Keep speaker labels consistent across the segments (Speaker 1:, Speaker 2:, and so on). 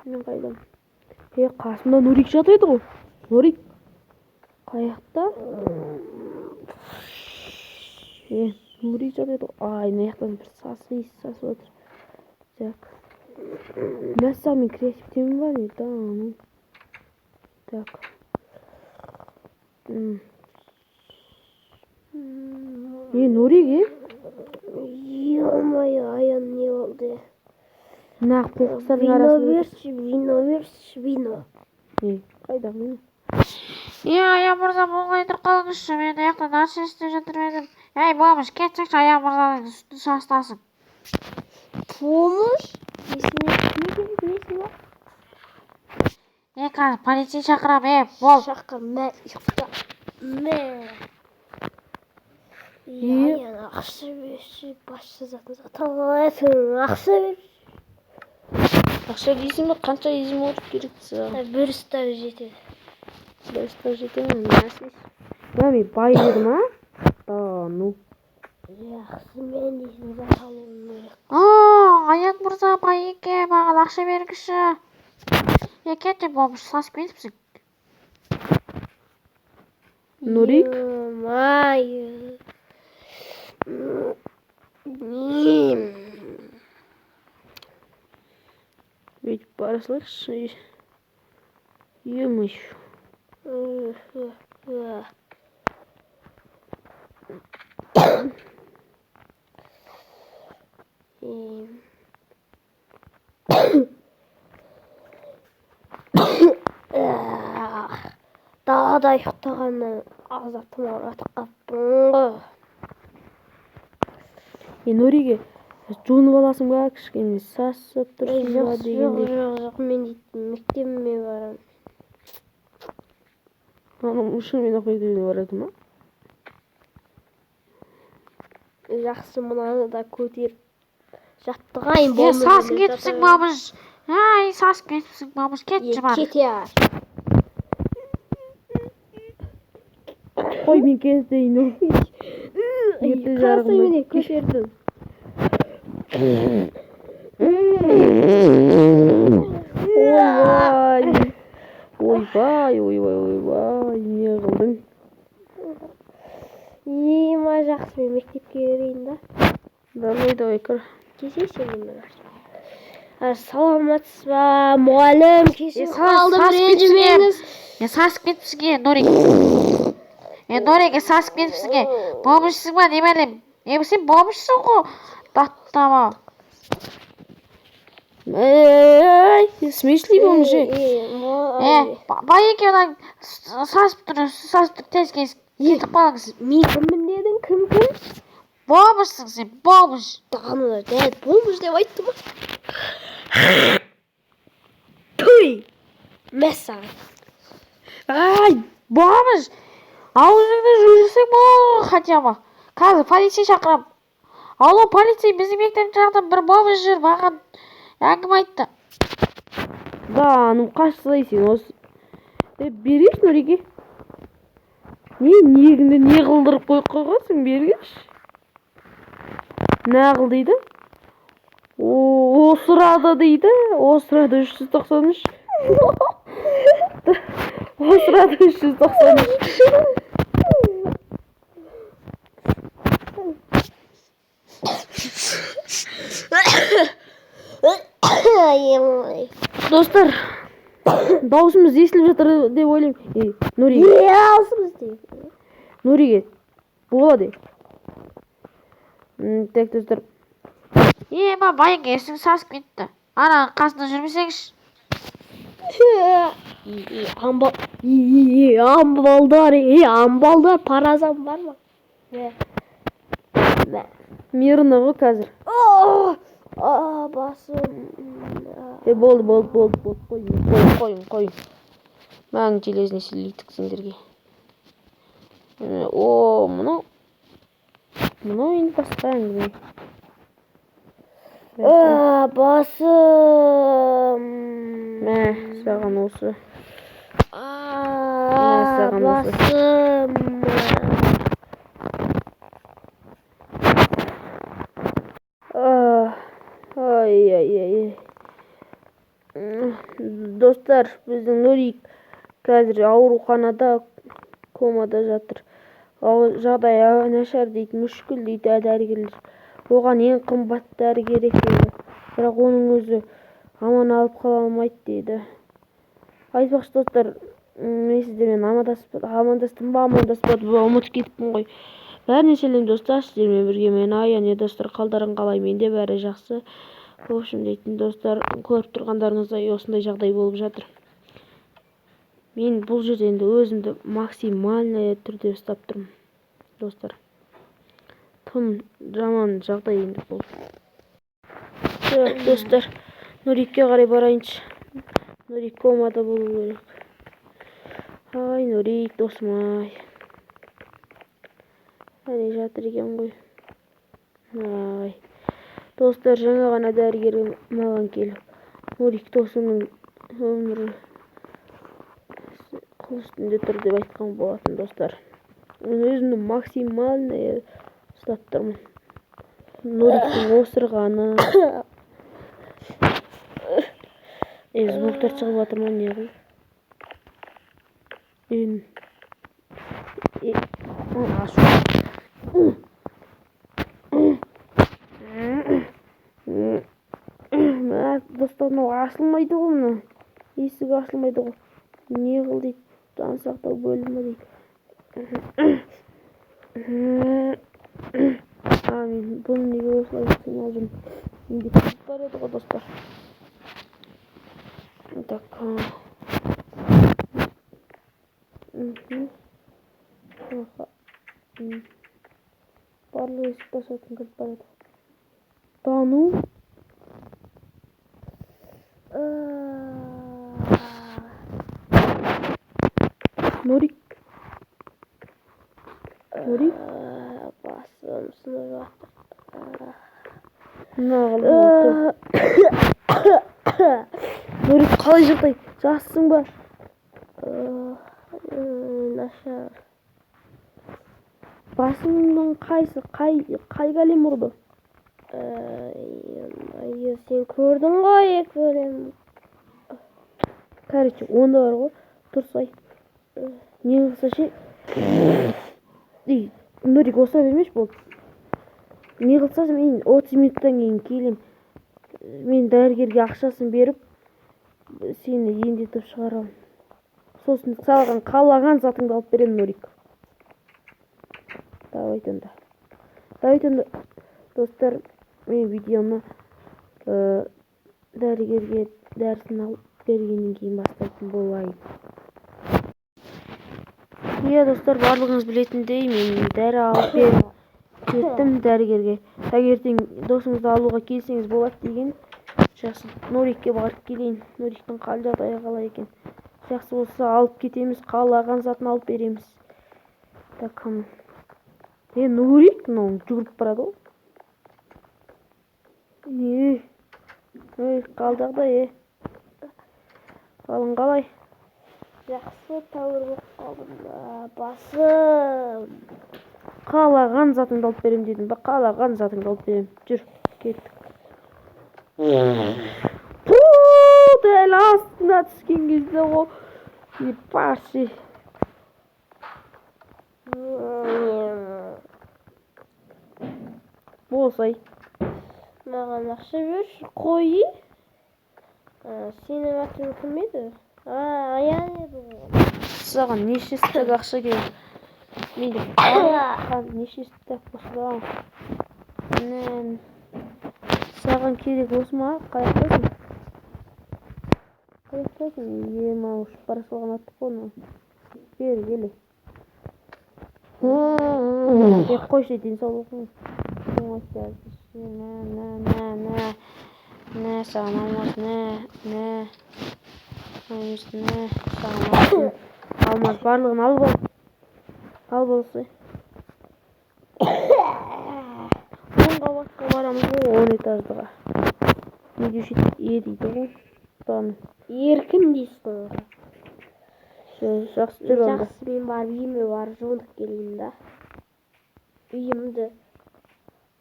Speaker 1: Мен қайдам? Қасымда Нурик жатыр еді ғой. Нурик қаяқта? Нурик жатыр еді ғой. Мына жақтан бір сасып сасып отыр. Так. Мәссаған мен креативтемін бар не? Да, ну. Так. Нурик,
Speaker 2: Ё-моё, аян не oldu?
Speaker 1: Нақ қоқыстардың арасында.
Speaker 2: Вино берші, вино.
Speaker 1: Қайда вино?
Speaker 3: Аян мырза, болмай тұр қалыңызшы, мен аяқта нәрсе істеп жатыр едім. Әй, болмыш, кетсеңші, Аян мырзаның үстін шастасын.
Speaker 2: Болмыш? Несі бар?
Speaker 3: Қазір полицей шақырам, бол.
Speaker 2: Шақыр, мә, ұйықта. Аян ақша берші, басшы затын ақша берші.
Speaker 1: Ақша дейсің бе? Қанша дейсің отырып керексіз?
Speaker 2: Бір ұстар жетеді.
Speaker 1: Бір ұстар жетеді ме? Мәсіз. Мен бай едім, а? Да, ну.
Speaker 2: Жақсы, мен дейсің жақалуым керек.
Speaker 3: Аян мырза, бай еке, маған ақша бергіші. Кетте, болмыш, сасып кетіпсің.
Speaker 1: Нурик?
Speaker 2: Ё-моё.
Speaker 1: Ведь пара слышишь? Ё-моё.
Speaker 2: Daha da ұйықтағаннан азатым ауратып қаптың ғой.
Speaker 1: Нуриге жуынып аласың ба? Кішкене сасып тұрсың ба дегендей.
Speaker 2: Жоқ, мен дейтін мектебіме барам.
Speaker 1: Шынымен ақ мектебіне барады ма?
Speaker 2: Жақсы, мұнаны да көтеріп жаттығайын болмыз.
Speaker 3: Сасып кетіпсің, бабыш. Сасып кетіпсің, бабыш, кетші бар.
Speaker 2: Кете ар.
Speaker 1: Қой, мен кездейін.
Speaker 2: Қарсы мене көтердім.
Speaker 1: Ойбай, не қылдың?
Speaker 2: Ма жақсы, мен мектепке берейін да.
Speaker 1: Давай, кір.
Speaker 2: Кеше сенен бір. Саламатсыз ба, мұғалім, кеше қалдым, ренжімеңіз.
Speaker 3: Сасып кетіпсің, Нурик. Нурик, сасып кетіпсің. Болмышсың ба, не мәлем? Сен болмышсың ғой. Даттама.
Speaker 1: Смешли болмыш.
Speaker 3: Бай еке, одан сасып тұр, тез кетіп қалыңыз.
Speaker 2: Мен кіммін дедің, кім?
Speaker 3: Болмышсың сен, болмыш.
Speaker 2: Дағанылар, дәд, болмыш деп айтты ма? Пүй! Мәссаған.
Speaker 3: Болмыш. Аузыңды жүрсің бол, хотя бы. Қазір полицей шақырам. Алло, полицей, біздің мектеп жақтан бір болмыш жүр, маған әңгіме айтты.
Speaker 1: Да, ну қашсылайсың осы. Береш, Нуриге? Негінде не қылдырып қойғансың, бергеш? Не қыл дейді? Осырады дейді. Осырады 393. Осырады 393. Достар, даусымыз естіліп жатыр деп ойлаймын. Нуриге.
Speaker 2: Даусымыз деп.
Speaker 1: Нуриге. Болады. Так, достар.
Speaker 3: Байеке, есің сасып кетті. Ана қасында жүрмесеңші.
Speaker 2: Амбалдар, паразам бар ма?
Speaker 1: Мирно ғой қазір.
Speaker 2: Басым.
Speaker 1: Болды. Қойын. Маған телезіне сілейтік сендерге. Мынау енді басқа әңгіме.
Speaker 2: Басым.
Speaker 1: Саған осы.
Speaker 2: Басым.
Speaker 1: Ай. Достар, біздің Нурик қазір ауруханада комада жатыр. Жағдайы нашар дейді, мүшкіл дейді дәрігерлер. Оған ең қымбат дәрі керек дейді. Бірақ оның өзі аман алып қала алмайды дейді. Айтпақшы достар, мен сіздермен амандаспадым ба ұмытып кеттім ғой. Бәріне сәлем достар, сіздермен бірге мен Аян. Достар, қалдарың қалай? Менде бәрі жақсы. В общем, дейтін достар, көріп тұрғандарыңыздай осындай жағдай болып жатыр. Мен бұл жерде енді өзімді максимальный түрде ұстап тұрмын. Достар, тым жаман жағдай енді бұл. Достар, Нурикке қарай барайыншы. Нурик комада болу керек. Ай, Нурик, досым-ай. Әне жатыр екен ғой. Ай. Достар, жаңа ғана дәрігер маған келіп, Нурик досымның өмірі қыл үстінде тұр деп айтқан болатын достар. Мен өзімді максимальный ұстап тұрмын. Нуриктің осырғаны. Звуктар шығып жатыр ма, не ғой? Достар, мынау ашылмайды ғой, мына есігі ашылмайды ғой. Не қыл дейді, жансақтау бөлімі дейді. Мен бұны неге осылай қимал жүрмін? Менде кетіп барады ғой достар. Так. Барлық есікті ашатын кілт барады. Тану. Нурик.
Speaker 2: Басым сынып жатыр.
Speaker 1: Нурик, қалай жағдай? Жақсысың ба?
Speaker 2: Нашар.
Speaker 1: Басыңның қайсы? Қай кәлем ұрды?
Speaker 2: Сен көрдің ғой, көрем.
Speaker 1: Короче, онда бар ғой, тұрсай. Не қылса ше? Нурик, осылай бермеш болды. Не қылса мен 30 минуттан кейін келем. Мен дәрігерге ақшасын беріп, сені емдетіп шығарам. Сосын салған қалаған затыңды алып берем, Нурик. Давайте онда. Достар, мен видеоны дәрігерге дәрісін алып бергеннен кейін бастайтын болайын. Достар, барлығыңыз білетіндей, мен дәрі алып кеттім дәрігерге. Таңертең досыңызды алуға келсеңіз болады деген. Жақсы, Нурикке барып келейін. Нуриктің қал жағдайы қалай екен? Жақсы болса алып кетеміз, қалаған затын алып береміз. Так, Нурик, жүгіріп барады ғой. Қал жағдай, қалың қалай?
Speaker 2: Жақсы, тәуір болып қалдым. Басым.
Speaker 1: Қалаған затыңды алып берем дедім ба? Қалаған затыңды алып берем. Жүр, кеттік. Дәл астына түскен кезде ғой. Епаши. Болсай.
Speaker 2: Маған ақша берші, қойы. Сенің атың кім еді? Аян еді ғой.
Speaker 1: Саған неше стак ақша керек? Менде неше стак болса. Саған керек осы ма? Қаяқтасың? Ау, бара салған аттық қоны. Бері келе. Қойшы денсаулығың. Саған алмас, алмас, барлығын алып ал. Ал болсы. 10 қабатқа барамыз ғой, 10 этаждыға. Не деуші дейді ғой.
Speaker 2: Еркін дейсің.
Speaker 1: Жақсы жүр онда.
Speaker 2: Жақсы, мен барып үйіме барып жуынып келейін да. Үйімді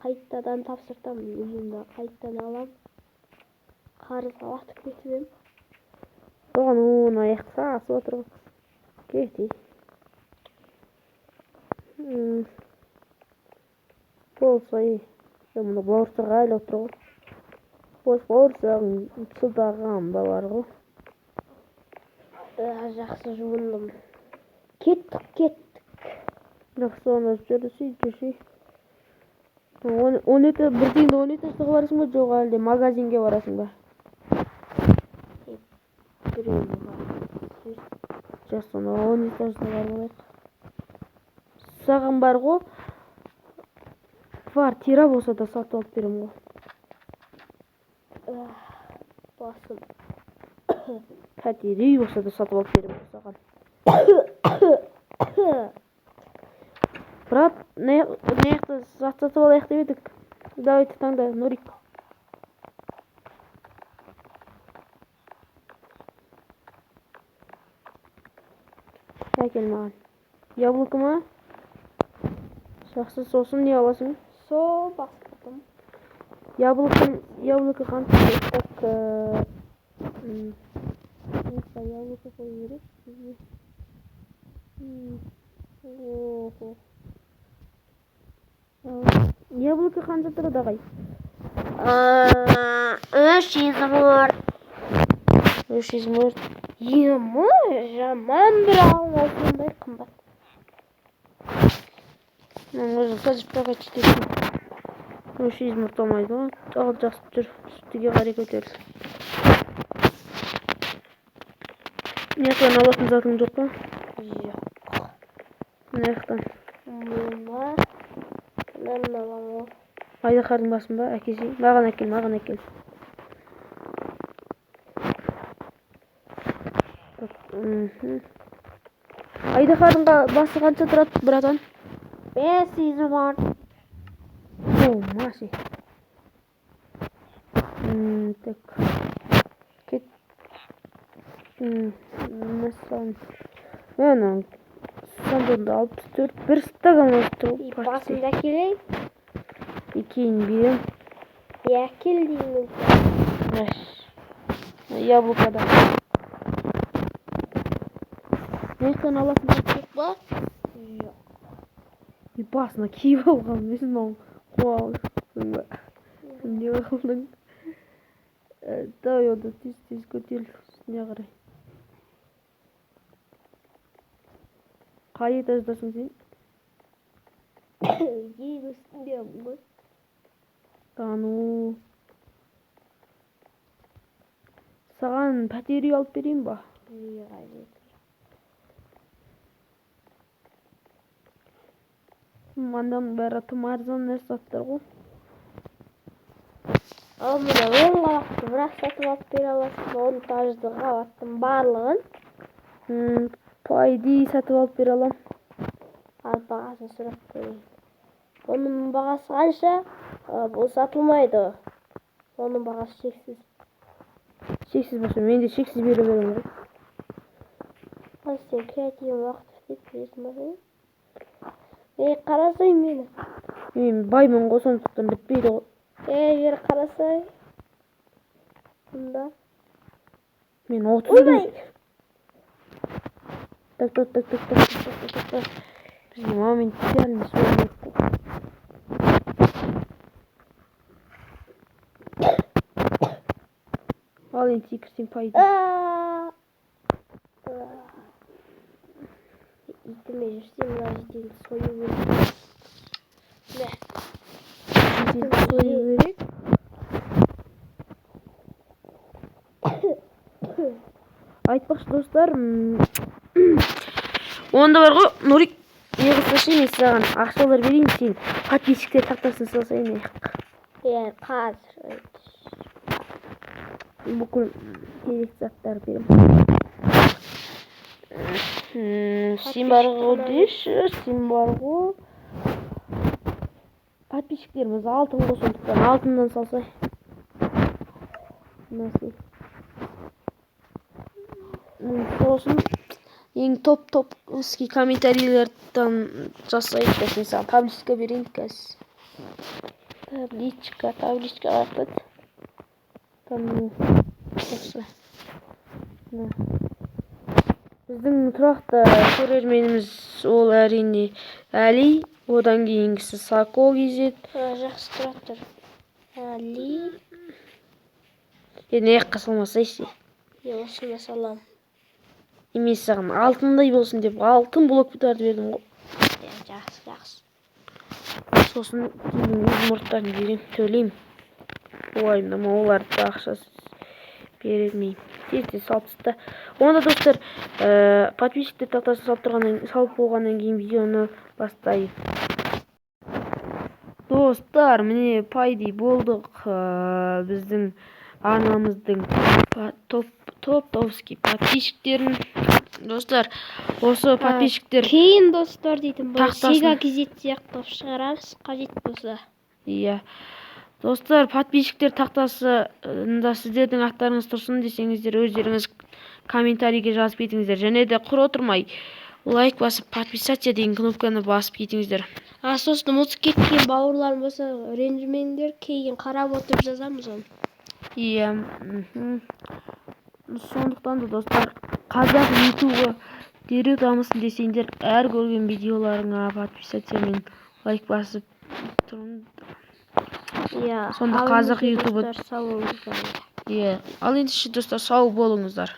Speaker 2: қайтадан тапсыртам, үйімді қайтадан алам. қарызға батып кетіп едім.
Speaker 1: Оған оны аяққа асып отырып кетейік. Болса мұны бауырсақ айлап тұр ғой. Осы бауырсағың сылдаған ба бар ғой.
Speaker 2: Жақсы жуындым. Кеттік.
Speaker 1: Жақсы оны жүрсей. 10 этажға барасың ба, жоқ әлде магазинге барасың ба? Жақсы, 10 этажға барып алайық. Саған бар ғой, квартира болса да сатып алып берем ғой.
Speaker 2: Басым.
Speaker 1: Пәтер үй болса да сатып алып берем саған. Брат, не сатып алайық деп едік. Давайте таңда, Нурик. Әкел маған. Яблоко ма? Жақсы, сосын не аласың?
Speaker 2: Бастырдым.
Speaker 1: Яблоко қанша? Так, яблоко қою керек. Яблоко қанша тұрады ағай?
Speaker 2: 300 мыңыр.
Speaker 1: 300 мыңыр.
Speaker 2: Жаман бір алғандай қымбат.
Speaker 1: Өзі сәжіппаға жетесің. 300 мыңыр томайды ғой. Ал жақсы жүр. Үстіге қарай көтеріл. Неқтан алатын затың жоқ па?
Speaker 2: Жоқ.
Speaker 1: Неқтан?
Speaker 2: Мынаны алам ғой.
Speaker 1: Айдақардың басын ба? Әкесі? Маған әкел. Айдақардың басы қанша тұрады, братан?
Speaker 2: 500 мыңыр.
Speaker 1: Маси. Так. Кет. Мәселен. Мен сандырды алып түр. Бір стаган өтті.
Speaker 2: Басында келей.
Speaker 1: Кейін берем.
Speaker 2: Әкел деймін.
Speaker 1: Яблокада. Нектен аласың жоқ ба?
Speaker 2: Жоқ.
Speaker 1: Басына киіп алған. Мен қуалысың ба? Не қылдың? Давай ода тез көтеріл. Үстіне қарай. Қай этаждасың сен?
Speaker 2: Ең үстіндемін ғой.
Speaker 1: Саған пәтер үй алып берейін ба? Мандан бәрі тым арзан нәрсе заттар ғой.
Speaker 2: Ал мұны оң қабақты бірақ сатып алып бере аласың. 10 этажды қабаттың барлығын.
Speaker 1: Пайди сатып алып бере алам.
Speaker 2: Ал бағасын сұрап көрейін. Оның бағасы қанша? Бұл сатылмайды. Оның бағасы шексіз.
Speaker 1: Шексіз болса, мен де шексіз бере берем ғой.
Speaker 2: Ал сен креативін уақыт өтіп бересің ба? Қарасай мені.
Speaker 1: Мен баймын ғой, сондықтан бітпейді ғой.
Speaker 2: Бері қарасай. Бұнда.
Speaker 1: Мен 30
Speaker 2: Ойбай!
Speaker 1: Так. Біздің момент идеальный сөйлеп қой. Ал енді секірсең пайда.
Speaker 2: Итіме жүрсем, мына жерден сою керек.
Speaker 1: Айтпақшы достар, онда бар ғой, Нурик, не қылсашы мен саған ақшалар берейін, сен подписчиктер тақтасын салсайын аяқ.
Speaker 2: Қазір.
Speaker 1: Бүкіл керек заттар берем. Сен бар ғой деші, сен бар ғой. Подписчиктеріміз алтын ғой, сондықтан алтыннан салсай. Мәселе. Сосын ең топ ski комментарийлерден жасайық десең саған табличка берейін қазір. Табличка қартады. Жақсы. Біздің тұрақты көрерменіміз ол әрине Әли, одан кейінгісі Сако KZ.
Speaker 2: Жақсы тұра тұр. Али.
Speaker 1: Енді аяққа салмаса есе.
Speaker 2: Осыны салам.
Speaker 1: Емес саған алтындай болсын деп алтын блоктарды бердім ғой.
Speaker 2: Жақсы.
Speaker 1: Сосын кейін өз мұрттарын берем, төлейм. Уайымдама, оларды ақшасыз бермеймін. Тез салыпсызда. Онда достар, подписчиктер тақтасын салып болғаннан кейін видеоны бастайық. Достар, міне пайдай болдық. Біздің арнамыздың топ-топский подписчиктерін. Достар, осы подписчиктер
Speaker 2: Кейін достар дейтін бұл
Speaker 1: Тақтасын.
Speaker 2: Сега кезет сияқтап шығарамыз, қажет болса.
Speaker 1: Иә. Достар, подписчиктер тақтасында сіздердің аттарыңыз тұрсын десеңіздер, өздеріңіз комментарийге жазып кетіңіздер. Және де құр отырмай, лайк басып, подписаться деген кнопканы басып кетіңіздер.
Speaker 2: Сосын ұмытып кеткен бауырларым болса, ренжімеңдер, кейін қарап отырып жазамыз оны.
Speaker 1: Иә. Сондықтан да достар, қазақ ютубы дереу дамысын десеңдер, әр көрген видеоларыңа подписаться мен лайк басып тұрыңдар.
Speaker 2: Иә.
Speaker 1: Сонда қазақ ютубы.
Speaker 2: Сау болыңыздар.
Speaker 1: Иә. Ал енді достар, сау болыңыздар.